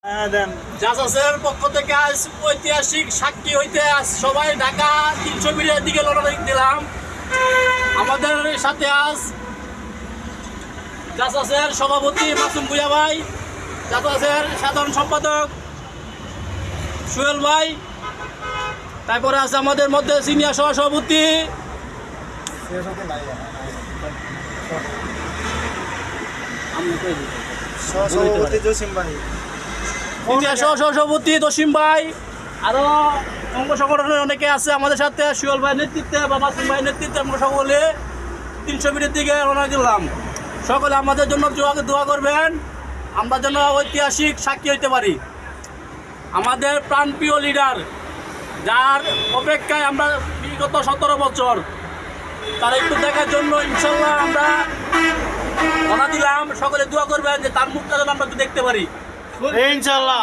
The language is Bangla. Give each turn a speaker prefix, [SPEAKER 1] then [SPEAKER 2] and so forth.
[SPEAKER 1] জাসাসের পক্ষ থেকে আজ ঐতিহাসিক সাক্ষী হইতে আজ সবাই ঢাকা 300 মিটারের দিকে রওনা দিলাম। আমাদের সাথে আজ জাসাসের সভাপতি মাসুম ভুঁইয়া ভাই, জাসাসের সাধারণ সম্পাদক সোহেল ভাই, তারপরে আছে আমাদের মধ্যে সিনিয়র সহসভাপতি সহসভাপতি জসিম ভাই, আরো অঙ্গ সংগঠনের অনেকে আছে আমাদের সাথে। সোহেল ভাইয়ের নেতৃত্বে বা মাসুম ভাইয়ের নেতৃত্বে আমরা সকলে 300 মিটার দিকে রওনা দিলাম। সকলে আমাদের জন্য দোয়া করবেন, আমরা যেন ঐতিহাসিক সাক্ষী হইতে পারি। আমাদের প্রাণপ্রিয় লিডার, যার অপেক্ষায় আমরা বিগত 17 বছর, তার একটু দেখার জন্য ইনশাল্লাহ আমরা রওনা দিলাম। সকলে দোয়া করবেন যে তার মুখটা যেন আমরা একটু দেখতে পারি ইনশাল্লাহ।